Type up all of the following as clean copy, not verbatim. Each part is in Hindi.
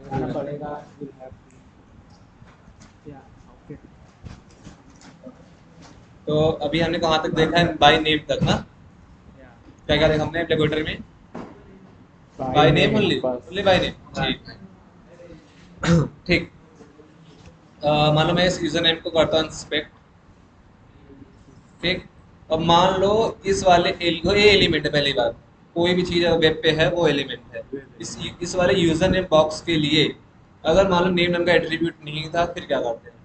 करना पड़ेगा, will have to, yeah, okay, तो अभी हमने कहाँ तक देखा है, बाय नेम तक ना? yeah, क्या क्या देखा हमने डेकोरेटर में? by by name name only, first, only by name, ठीक। ठीक। मान लो मैं इस यूजर नेम को करता हूँ इंस्पेक्ट, ठीक। अब मान लो इस वाले ये एलिमेंट है, पहली बात, कोई भी चीज़ अगर वेब पे है वो एलिमेंट है। इस वाले यूजर नेम बॉक्स के लिए अगर मान लो नेम नाम का एट्रीब्यूट नहीं था, फिर क्या करते हैं?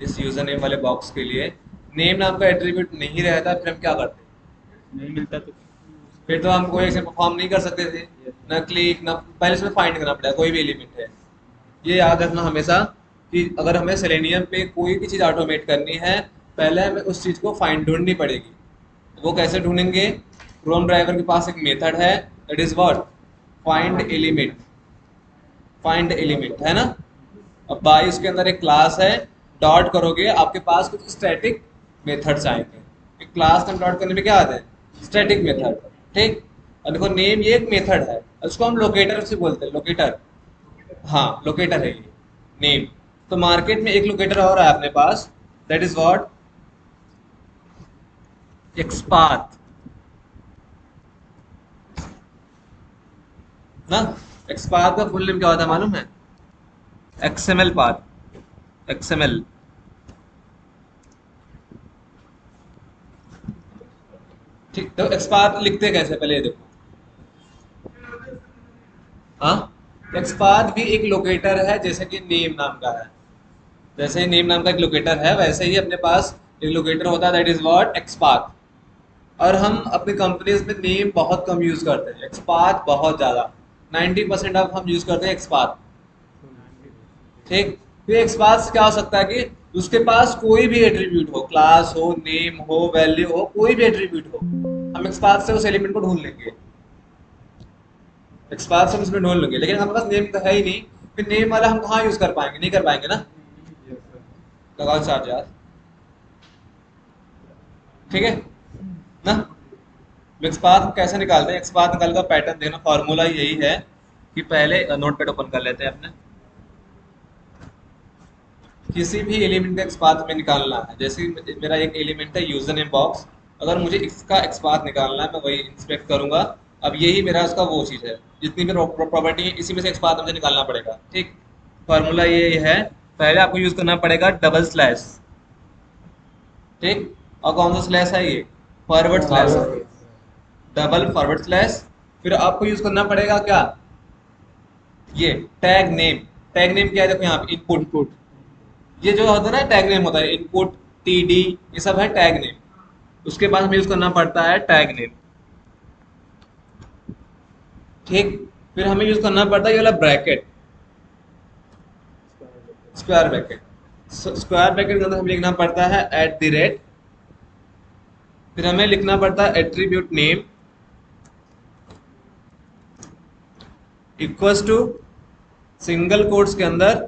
इस यूजर नेम वाले बॉक्स के लिए नेम नाम का एट्रीब्यूट नहीं रहता, फिर हम क्या करते हैं? नहीं मिलता तो फिर तो हम कोई ऐसे परफॉर्म नहीं कर सकते थे, ना क्लिक ना, पहले इसमें फाइंड करना पड़ेगा कोई भी एलिमेंट है। ये याद रखना हमेशा कि अगर हमें सेलेनियम पे कोई भी चीज़ ऑटोमेट करनी है, पहले हमें उस चीज़ को फाइंड ढूंढनी पड़ेगी। वो कैसे ढूंढेंगे? क्रोम ड्राइवर के पास एक मेथड है, that is what, find element. Find element है ना। अब बाई उसके अंदर एक क्लास है, डॉट करोगे आपके पास कुछ स्टैटिक मेथड्स आएंगे। एक क्लास में डॉट करने में क्या आते हैं? स्टैटिक मेथड, ठीक। और देखो नेम ये एक मेथड है, उसको हम लोकेटर से बोलते हैं, लोकेटर। हाँ लोकेटर है ये नेम। तो मार्केट में एक लोकेटर और है अपने पास, दैट इज व्हाट, एक्सपाथ ना। एक्सपाथ का फुल नेम क्या होता है मालूम है? XML path, XML. ठीक, तो एक्सपाथ लिखते कैसे पहले ये देखो। हाँ, एक्सपाथ भी एक लोकेटर है, जैसे कि नेम नाम का है। जैसे ही नेम नाम का एक लोकेटर है, वैसे ही अपने पास एक लोकेटर होता है, दैट इज व्हाट, एक्सपाथ। और हम अपनी कंपनीज में नेम बहुत कम यूज करते हैं, एक्सपाथ बहुत ज़्यादा। 90% अब हम यूज करते हैं एक्सपाथ, ठीक। तो एक्सपाथ से क्या हो सकता है कि उसके पास कोई भी एट्रीब्यूट हो, क्लास हो, नेम हो, वैल्यू हो, कोई भी एट्रीब्यूट हो, हम एक्सपाथ से उस एलिमेंट को ढूंढ लेंगे। एक्सपाथ से हम उसमें ढूंढ लेंगे, लेकिन हमारे पास नेम तो है ही नहीं, फिर नेम वाला हम कहाँ यूज कर पाएंगे? नहीं कर पाएंगे ना। लगाओ चार्ज यार, ठीक है ना। एक्सपाथ हम कैसे निकालते हैं? एक्सपाथ निकाल का पैटर्न देखना, फॉर्मूला यही है कि पहले नोटपैड ओपन कर लेते हैं अपने। किसी भी एलिमेंट का एक्सपाथ में निकालना है, जैसे मेरा एक एलिमेंट है यूजर नेम बॉक्स, अगर मुझे इसका एक्सपाथ निकालना है मैं वही इंस्पेक्ट करूंगा। अब यही मेरा उसका वो चीज़ है, जितनी भी प्रॉपर्टी है इसी में से एक्सपाथ मुझे निकालना पड़ेगा, ठीक। फार्मूला ये है, पहले आपको यूज करना पड़ेगा डबल स्लैश, ठीक। और कौन सा स्लैश है ये? फॉरवर्ड स्लैश है, फॉरवर्ड, डबल फॉरवर्ड स्लैश। फिर आपको यूज करना पड़ेगा क्या? ये टैग नेम। टैग नेम क्या है? देखो यहाँ पे इनपुट, इनपुट, ये जो होता है ना टैग नेम होता है, इनपुट, टीडी, ये सब है टैग नेम। उसके बाद हमें यूज करना पड़ता है टैग नेम, ठीक। फिर हमें यूज करना पड़ता है ये वाला bracket, square bracket. Square bracket के अंदर हमें लिखना पड़ता है एट द रेट, फिर हमें लिखना पड़ता है attribute name equals to, single quotes के अंदर,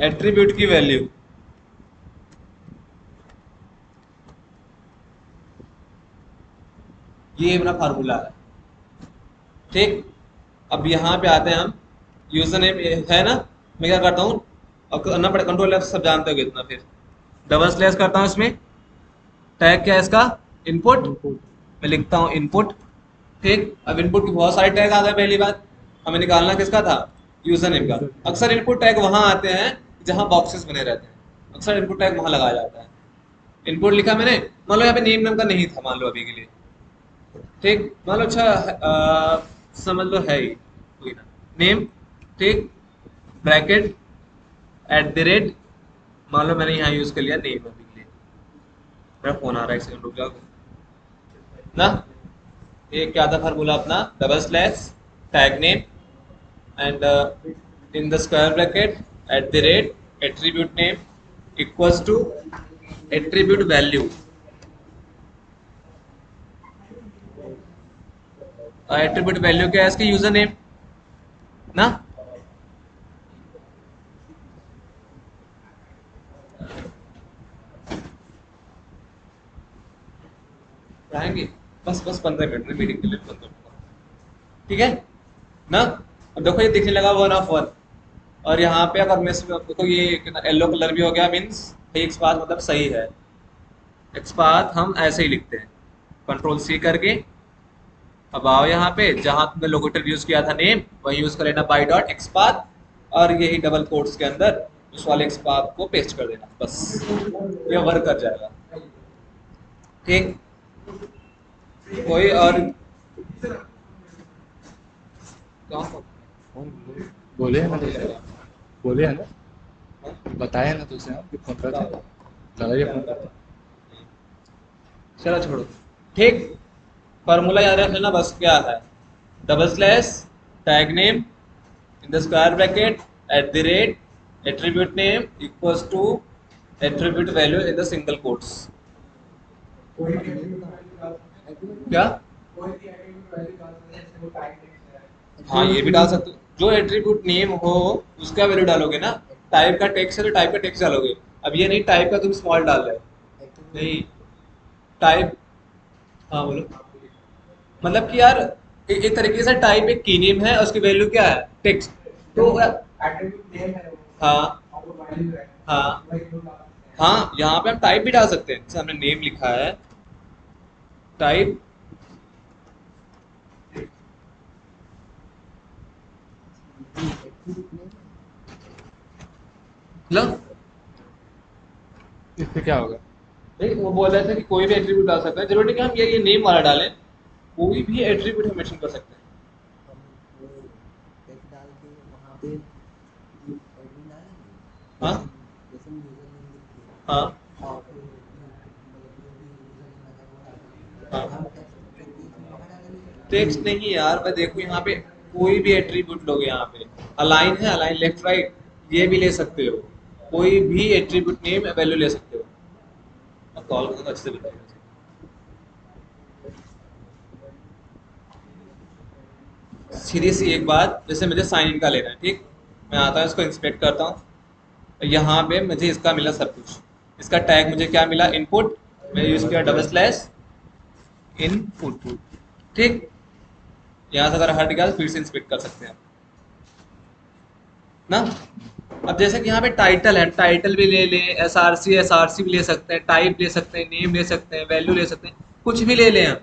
एट्रीब्यूट की वैल्यू। ये अपना फार्मूला है, ठीक। अब यहाँ पे आते हैं हम, यूजर नेम है ना, मैं क्या करता हूँ, अब करना पड़े कंट्रोल एफ, सब जानते हो कितना, फिर डबल स्लैश करता हूँ इसमें। टैग क्या है इसका? इनपुट। इनपुट, मैं लिखता हूँ इनपुट, ठीक। अब इनपुट की बहुत सारे टैग आ गए, पहली बात हमें निकालना किसका था? यूजर नेम का। यूजर नेम, अक्सर इनपुट टैग वहां आते हैं जहां बॉक्सेस बने रहते हैं, अक्सर इनपुट टैग वहां लगाया जाता है। इनपुट लिखा मैंने, मान लो यहाँ पे नेम नाम का नहीं था, मान लो अभी के लिए, ठीक। मान लो अच्छा समझ लो है ही, कोई ना, नेम, ठीक, ब्रैकेट, एट द रेट, मान लो मैंने यहाँ यूज कर लिया नेम अभी के लिए। मेरा फोन आ रहा है, एक सेकंड रुक जाओ ना। ये क्या था फार्मूला अपना? Double slash, tag name, and in the square bracket, at the rate, attribute name equals to attribute value. Attribute value क्या है इसकी? यूजर नेम ना। रहेंगे, बस बस 15 मिनट में मीटिंग के लिए, 15 मिनट, ठीक है ना। अब देखो ये दिखने लगा 1/1, और यहाँ पे अगर मैं इसमें देखो ये येलो कलर भी हो गया, मीन्स एक्स पाथ मतलब सही है। एक्स पाथ हम ऐसे ही लिखते हैं, कंट्रोल सी करके। अब आओ यहाँ पे जहाँ तुमने लोकेटर यूज किया था नेम, वही यूज कर लेना बाई डॉट एक्स पाथ, और यही डबल कोट्स के अंदर उस वाले एक्स पाथ को पेस्ट कर देना, बस ये वर्क कर जाएगा। ठीक, कोई और बोले है ना तुझसे, बोले है ना, बताया ना तुझसे हम कि फोन करते हैं, लगा ये फोन करते हैं। चलो छोड़ो। ठीक, फार्मूला याद रख लेना बस, क्या है, double slash tag name in the square bracket at the rate attribute name equals to attribute value in the single quotes. क्या, हाँ ये भी डाल सकते हो, जो एट्रीब्यूट नेम हो उसका वैल्यू डालोगे ना। टाइप का टेक्स्ट है तो टाइप का टेक्स्ट डालोगे। अब ये नहीं टाइप का तुम स्मॉल डाल रहे हो, नहीं टाइप, हाँ बोलो। मतलब कि यार एक तरीके से टाइप एक की नेम है और उसकी वैल्यू क्या है, टेक्स्ट। तो हाँ हाँ हाँ, यहाँ पे हम टाइप भी डाल सकते हैं, जैसे हमने नेम लिखा है टाइप, मतलब इससे क्या होगा? नहीं वो बोल रहे थे कि कोई भी एट्रीब्यूट डाल सकते हैं, जरूरी नहीं कि हम ये नेम वाला डालें, कोई भी एट्रीब्यूट हम मेंशन कर सकते हैं। हाँ हाँ हाँ, टेक्स्ट नहीं यार, मैं देखो यहाँ पे कोई भी एट्रीब्यूट लोगे, यहाँ पे अलाइन है, अलाइन लेफ्ट राइट, ये भी ले सकते हो, कोई भी एट्रीब्यूट नेम वैल्यू ले सकते हो। अब कॉल को अच्छे से बताइए। सीधी सी एक बात, जैसे मुझे साइन इन का लेना है, ठीक, मैं आता हूँ इसको इंस्पेक्ट करता हूँ, यहाँ पे मुझे इसका मिला सब कुछ, इसका टैग मुझे क्या मिला, इनपुट, मैं यूज किया डबल स्लैश इनपुट। ठीक, यहाँ से अगर हट गया तो फिर से इंस्पेक्ट कर सकते हैं ना। अब जैसे कि यहाँ पे टाइटल है, टाइटल भी ले लें, एसआरसी भी ले सकते हैं, टाइप ले सकते हैं, नेम ले सकते हैं, वैल्यू ले सकते हैं, कुछ भी ले लें हम,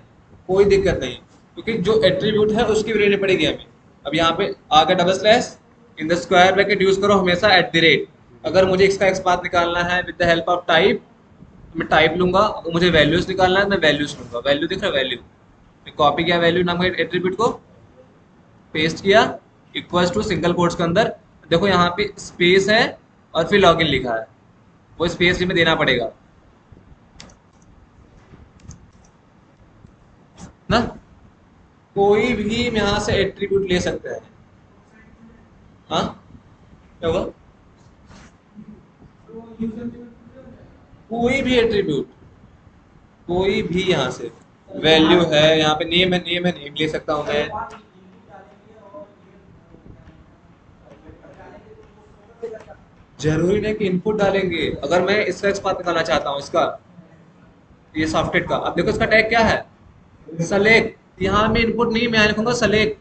कोई दिक्कत नहीं, क्योंकि जो एट्रीब्यूट है उसकी वैल्यू लेनी पड़ेगी हमें। अब यहाँ पे आगे double slash in the square bracket use करो हमेशा एट द रेट, अगर मुझे इसका एक्स पाथ निकालना है with the help of type, मैं टाइप लूंगा, और मुझे वैल्यूज निकालना है मैं वैल्यूज लूंगा, वैल्यू दिख रहा है, वैल्यू कॉपी किया वैल्यू नाम का एट्रीब्यूट को, पेस्ट किया, इक्वल्स टू सिंगल कोट्स के अंदर, देखो यहाँ पे स्पेस है और फिर लॉगिन लिखा है, वो स्पेस में देना पड़ेगा ना। कोई भी यहाँ से एट्रीब्यूट ले सकते हैं। हाँ क्या होगा, कोई भी एट्रीब्यूट, कोई भी यहाँ से, वैल्यू है यहाँ पे, नेम है, नेम है, नेम ले सकता हूँ मैं। जरूरी नहीं कि इनपुट डालेंगे, अगर मैं इसका एक्सपाथ निकालना चाहता हूँ, इसका ये सॉफ्टवेयर का, अब देखो इसका टैग क्या है, सेलेक्ट, यहाँ में इनपुट नहीं, मैं लिखूंगा सेलेक्ट,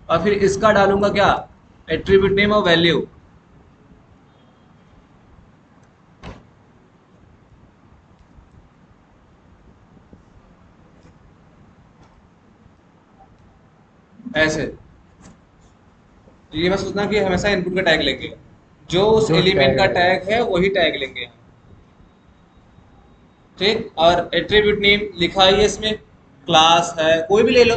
और फिर इसका डालूंगा क्या, एट्रीब्यूट नेम और वैल्यू। ऐसे ये मैं सोचना कि हमेशा इनपुट का टैग लेंगे, जो उस जो एलिमेंट टैग का रहेगा। टैग है वही टैग लेंगे। ठीक, और एट्रीब्यूट नेम लिखा ही है इसमें, क्लास है कोई भी ले लो,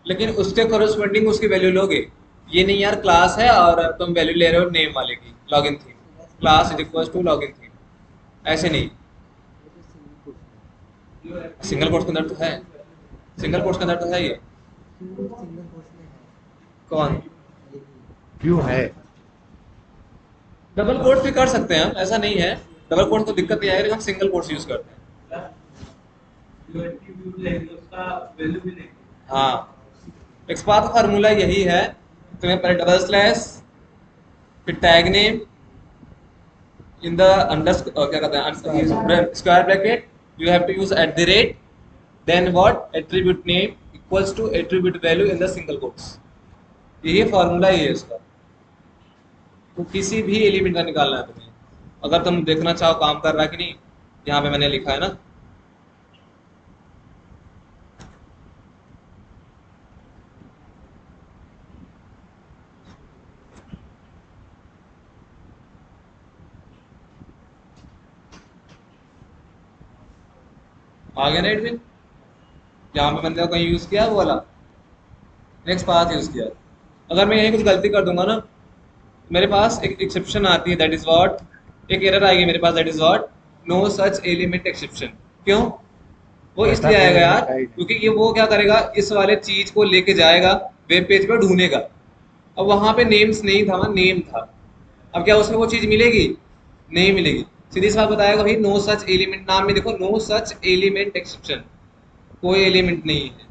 लेकिन उसके कोरस्पॉन्डिंग उसकी वैल्यू लोगे, ये नहीं यार क्लास है और तुम वैल्यू ले रहे हो नेम वाले की, login theme, class is equal to login theme, ऐसे नहीं। सिंगल कोट्स के अंदर तो है, सिंगल कोट्स के अंदर तो है ये, कौन, क्यों है? डबल कोट्स भी कर सकते हैं हम, ऐसा नहीं है, डबल कोट्स तो दिक्कत नहीं आएगी, लेकिन हम सिंगल कोट्स यूज करते हैं। हाँ, एक्सपाथ का फार्मूला यही है, तुम्हें पहले डबल स्लैश, फिर tag name in the under क्या कहते हैं square bracket, you have to use at the rate, then what, attribute name equals to attribute value in the single quotes. यही फॉर्मूला ही है इसका। तो किसी भी एलिमेंट का निकालना है तुम्हें, अगर तुम देखना चाहो काम कर रहा है कि नहीं, यहाँ पे मैंने लिखा है ना, आ गया ना एडमिन, यहाँ पे मैंने कहीं यूज किया वो वाला नेक्स्ट पाथ यूज किया। अगर मैं यहीं कुछ गलती कर दूंगा ना, मेरे पास एक एक्सेप्शन आती है, दैट इज व्हाट, एक एरर आएगी मेरे पास, that is what, no such element exception. क्यों? वो ऐसा इसलिए कोई आएगा यार एलिमेंट है ही नहीं। क्योंकि ये वो क्या करेगा, इस वाले चीज को लेके जाएगा वेब पेज पर ढूंढेगा। अब वहां पे नेम्स नहीं था, वहां नेम था। अब क्या उसमें वो चीज मिलेगी? नहीं मिलेगी। सीधी सी बात बताएगा भाई, नो सच एलिमेंट, नाम में देखो नो सच एलिमेंट एक्सेप्शन, कोई एलिमेंट नहीं है।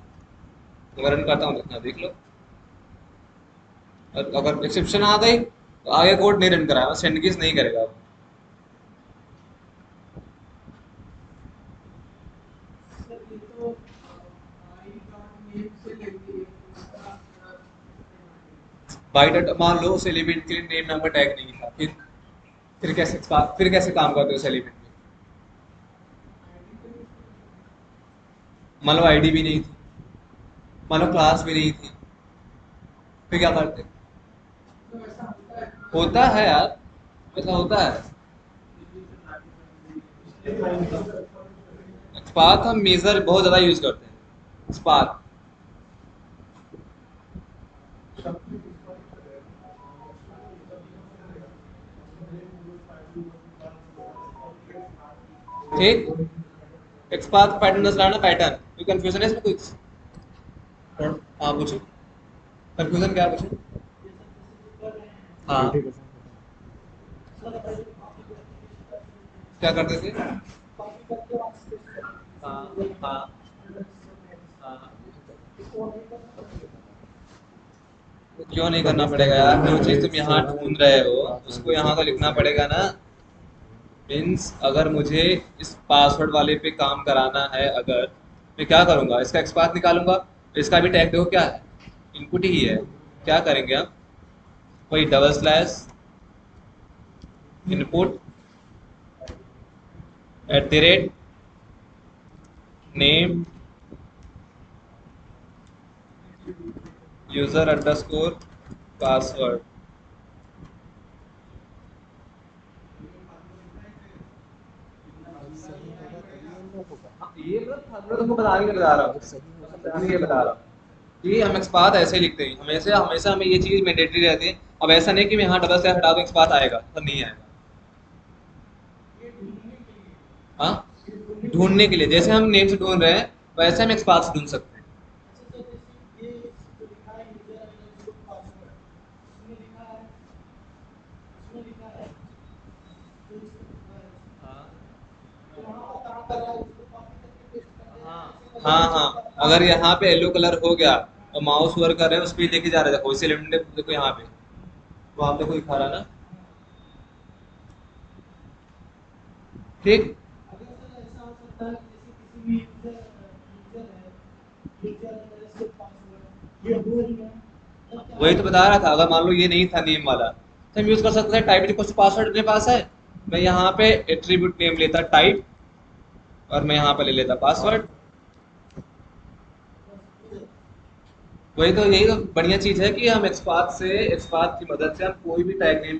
अगर रन करता हूँ देखना, देख लो, और अगर एक्सेप्शन आ गई तो आगे कोड नहीं रन कराएगा, सेंड केस नहीं करेगा। बाई डाटा मान लो उस एलिमेंट के लिए नेम नाम का टैग नहीं था, फिर कैसे काम करते हो उस एलिमेंट में? मान लो आईडी भी नहीं थी, मान लो क्लास भी नहीं थी, फिर क्या करते? होता है यार, ऐसा होता है। स्पार्क हम मेजर बहुत ज्यादा यूज करते हैं, स्पार्क। ठीक, एक स्पार्क पैटर्न नजर आना, पैटर्न कोई कंफ्यूजन है इसमें कुछ? हाँ पूछो, कंफ्यूजन क्या है पूछो। हाँ, 80%। क्या करते थे? हाँ हाँ हाँ, तो क्यों नहीं करना पड़ेगा यार? जो चीज तुम यहाँ ढूंढ रहे हो उसको यहाँ तो लिखना पड़ेगा ना। मीन्स अगर मुझे इस पासवर्ड वाले पे काम कराना है, अगर मैं क्या करूँगा, इसका एक्सपाथ निकालूंगा, इसका भी टैग देखो क्या है, इनपुट ही है। क्या करेंगे हम, वही डबल स्लैश इनपुट @ नेम यूजर_पासवर्ड। सही होगा तभी अनलॉक होगा। ये मैं तुमको बता रहा अगर हूँ, सही होगा तभी समझाने के लिए अनलॉक बता रहा होगा। हूँ कि हम एक्सपाथ ऐसे ही लिखते हैं, हमेशा हमेशा हमें ये चीज मैंडेटरी रहती है। अब ऐसा नहीं कि मैं यहाँ डबल स्लैश हटा दूँ एक्सपाथ आएगा, तो नहीं आएगा। हाँ, ढूंढने के लिए, जैसे हम नेम से ढूंढ रहे हैं वैसे हम एक्सपाथ से ढूंढ सकते हैं। हाँ हाँ हाँ हाँ, अगर यहाँ पे येलो कलर हो गया और माउस वर्क कर रहे हैं उस पर लेके जा रहे थे, कोई से एलिमेंट देखो यहाँ पे, तो आप देखो दिखा रहा ना। ठीक, वही तो बता रहा था, अगर मान लो ये नहीं था नेम वाला तो हम यूज कर सकते हैं टाइप इक्वल टू पासवर्ड। मेरे पास है, मैं यहाँ पे एट्रीब्यूट नेम लेता टाइप, और मैं यहाँ पे ले लेता पासवर्ड। वही तो, यही तो बढ़िया चीज है कि हम एक्सपाथ की मदद से हम कोई भी टैग नेम,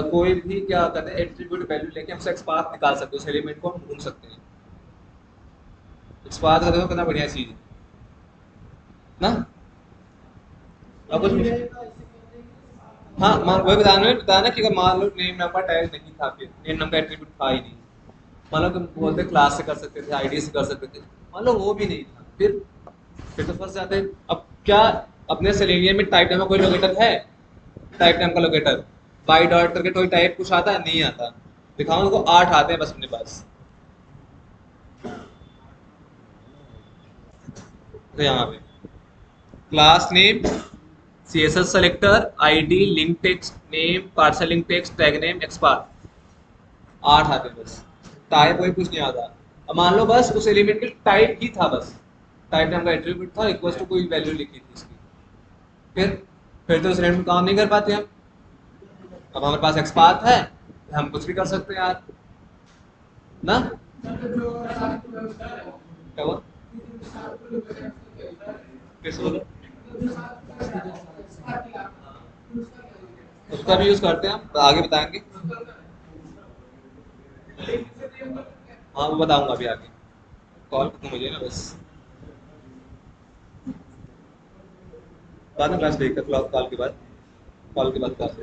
कोई भी क्या कहते हैं एट्रीब्यूट वैल्यू लेके हम एक्सपाथ निकाल सकते हैं, उस एलिमेंट को हम ढूंढ सकते हैं। एक्सपाथ का देखो कितना बढ़िया चीज है ना। अब कुछ, हाँ वही बताना कि अगर मान लो नेम नाम का टैग नहीं था, फिर नेम नाम का एट्रीब्यूट था ही नहीं, मान लो तुम बोलते क्लास से कर सकते थे, आईडी से कर सकते थे, मान लो वो भी नहीं था, फिर तो फंस जाते। अब क्या, अपने सेलेनियम में टाइप नाम का कोई लोकेटर है? टाइप नाम का लोकेटर बाई डॉट करके कोई टाइप कुछ आता है? नहीं आता। दिखाओ उनको, 8 आते हैं बस अपने पास। तो यहाँ पे class name, CSS selector, ID, link text, name, parcel link text, tag name, XPath, 8 आते हैं बस। टाइप कोई कुछ नहीं आता। अब मान लो बस उस एलिमेंट के टाइप ही था, बस टाइप नाम का एट्रीब्यूट था, इक्वल्स टू कोई वैल्यू लिखी थी उसकी, फिर फिर तो सिलेंडर काम नहीं कर पाते हम। अब हमारे पास एक्सपाथ है, हम कुछ भी कर सकते हैं यार ना। क्या हुआ? किस बोला? उसका भी यूज करते हैं हम, आगे बताएंगे। हाँ वो बताऊंगा अभी आगे, कॉल खत्म हो जाए ना बस, बाद में क्लास लेकर कॉल के बाद, क्लास